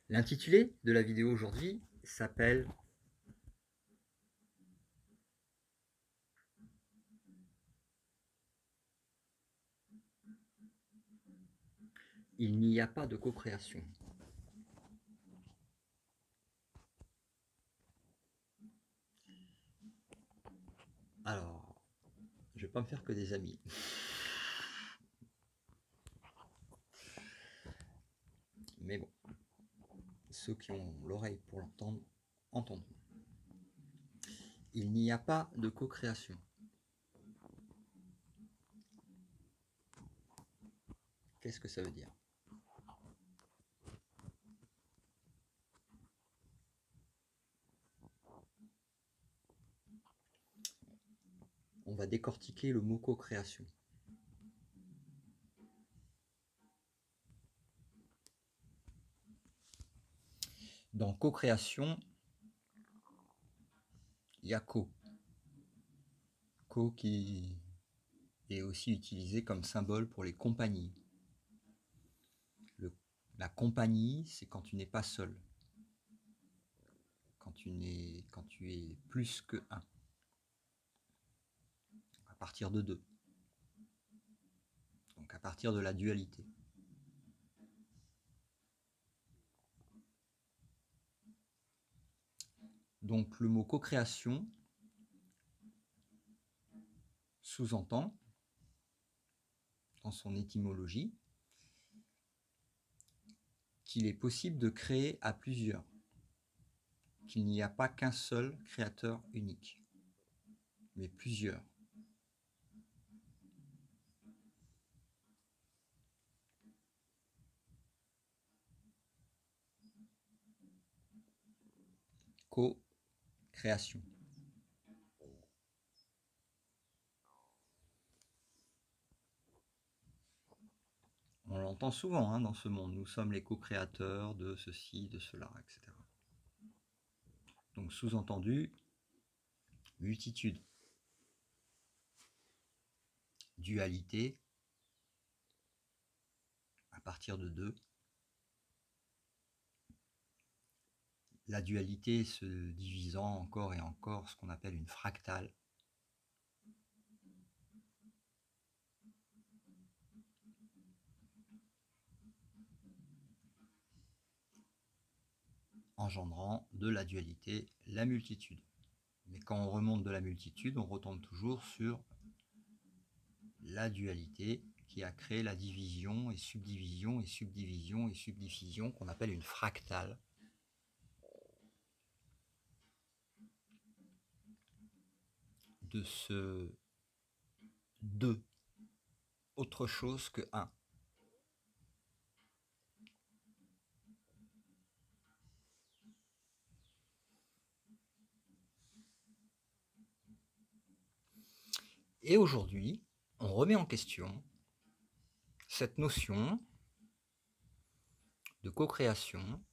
L'intitulé de la vidéo aujourd'hui s'appelle « Il n'y a pas de co-création ». Alors, je vais pas me faire que des amis. Mais bon, ceux qui ont l'oreille pour l'entendre, entendront. Il n'y a pas de co-création. Qu'est-ce que ça veut dire? On va décortiquer le mot co-création. Dans co-création, il y a co. Co qui est aussi utilisé comme symbole pour les compagnies. La compagnie, c'est quand tu n'es pas seul. Quand tu es plus que un. À partir de deux. Donc à partir de la dualité. Donc le mot co-création sous-entend, dans son étymologie, qu'il est possible de créer à plusieurs, qu'il n'y a pas qu'un seul créateur unique, mais plusieurs. Co-création. On l'entend souvent dans ce monde, nous sommes les co-créateurs de ceci, de cela, etc. Donc sous-entendu, multitude, dualité, à partir de deux. La dualité se divisant encore et encore, ce qu'on appelle une fractale. Engendrant de la dualité la multitude. Mais quand on remonte de la multitude, on retombe toujours sur la dualité qui a créé la division et subdivision et subdivision et subdivision qu'on appelle une fractale. De ce deux, autre chose que un. Et aujourd'hui, on remet en question cette notion de co-création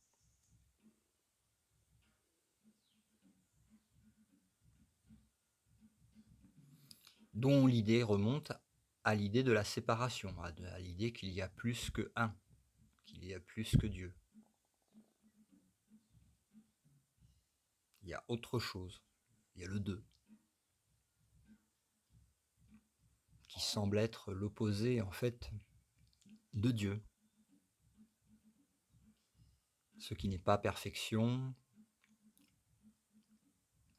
dont l'idée remonte à l'idée de la séparation, à l'idée qu'il y a plus que un, qu'il y a plus que Dieu. Il y a autre chose, il y a le deux, qui semble être l'opposé en fait de Dieu. Ce qui n'est pas perfection,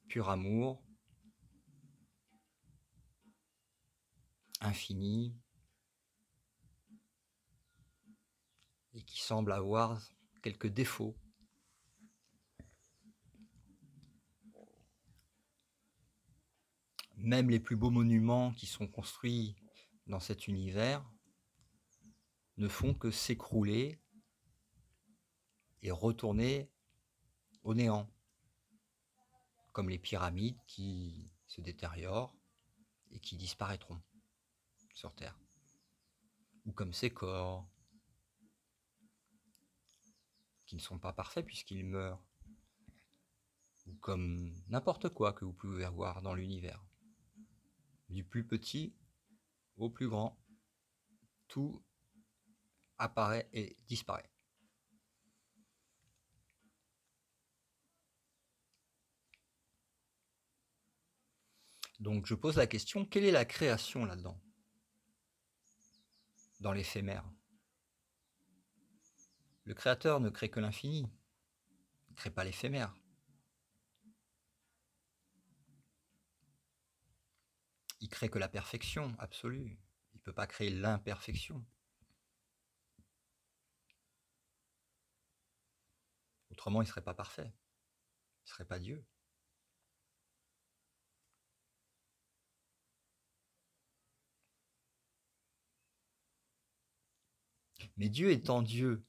pur amour, infini, et qui semble avoir quelques défauts. Même les plus beaux monuments qui sont construits dans cet univers ne font que s'écrouler et retourner au néant, comme les pyramides qui se détériorent et qui disparaîtront sur Terre, ou comme ces corps qui ne sont pas parfaits puisqu'ils meurent, ou comme n'importe quoi que vous pouvez voir dans l'univers, du plus petit au plus grand, tout apparaît et disparaît. Donc je pose la question, quelle est la création là-dedans, dans l'éphémère? Le créateur ne crée que l'infini, il ne crée pas l'éphémère. Il crée que la perfection absolue, il ne peut pas créer l'imperfection. Autrement, il ne serait pas parfait, il ne serait pas Dieu. Mais Dieu étant Dieu,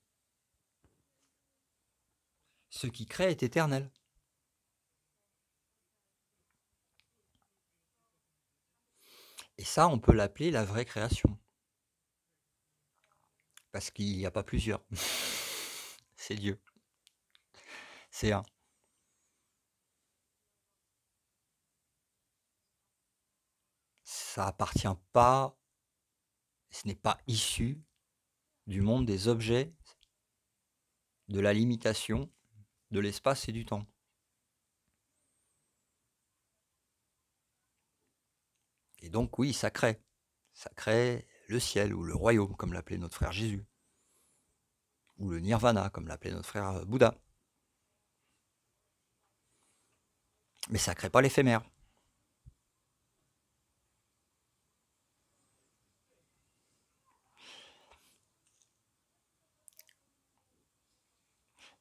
ce qui crée est éternel. Et ça, on peut l'appeler la vraie création. Parce qu'il n'y a pas plusieurs. C'est Dieu. C'est un. Ça appartient pas, ce n'est pas issu du monde des objets, de la limitation, de l'espace et du temps. Et donc oui, ça crée le ciel ou le royaume, comme l'appelait notre frère Jésus, ou le nirvana, comme l'appelait notre frère Bouddha. Mais ça crée pas l'éphémère.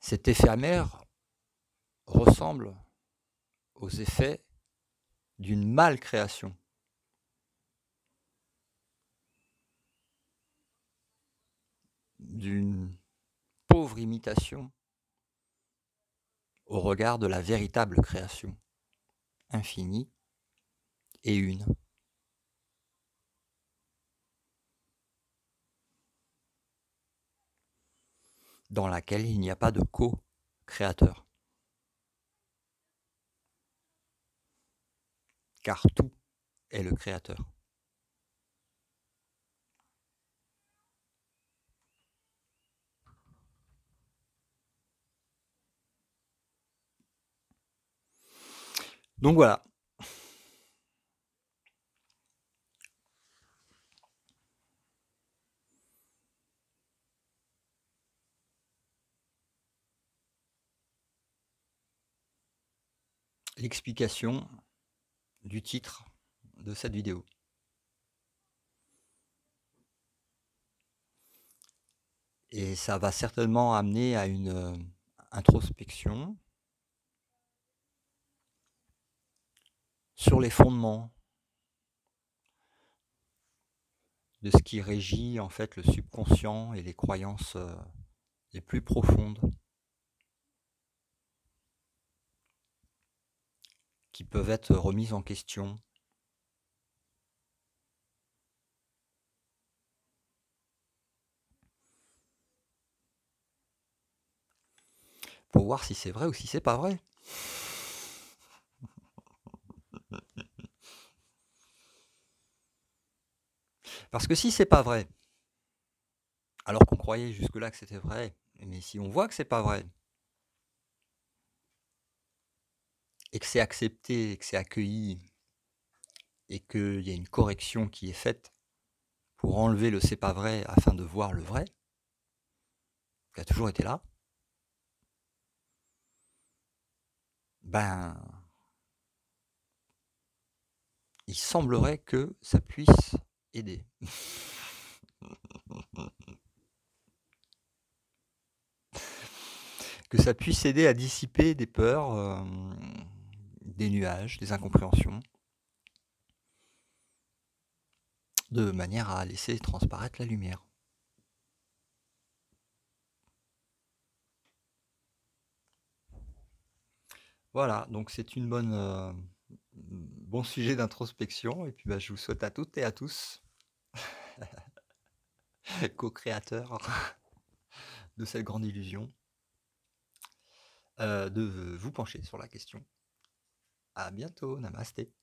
Cet éphémère ressemble aux effets d'une malcréation. D'une pauvre imitation au regard de la véritable création, infinie et une. Dans laquelle il n'y a pas de co-créateur. Car tout est le créateur. Donc voilà. L'explication du titre de cette vidéo. Et ça va certainement amener à une introspection sur les fondements de ce qui régit en fait le subconscient et les croyances les plus profondes qui peuvent être remises en question pour voir si c'est vrai ou si c'est pas vrai. Parce que si c'est pas vrai, alors qu'on croyait jusque-là que c'était vrai, mais si on voit que c'est pas vrai, et que c'est accepté, et que c'est accueilli, et qu'il y a une correction qui est faite pour enlever le c'est pas vrai afin de voir le vrai, qui a toujours été là, ben, il semblerait que ça puisse aider. Que ça puisse aider à dissiper des peurs, des nuages, des incompréhensions, de manière à laisser transparaître la lumière. Voilà, donc c'est une bon sujet d'introspection, et puis bah, je vous souhaite à toutes et à tous, co-créateurs de cette grande illusion, de vous pencher sur la question. À bientôt, namasté.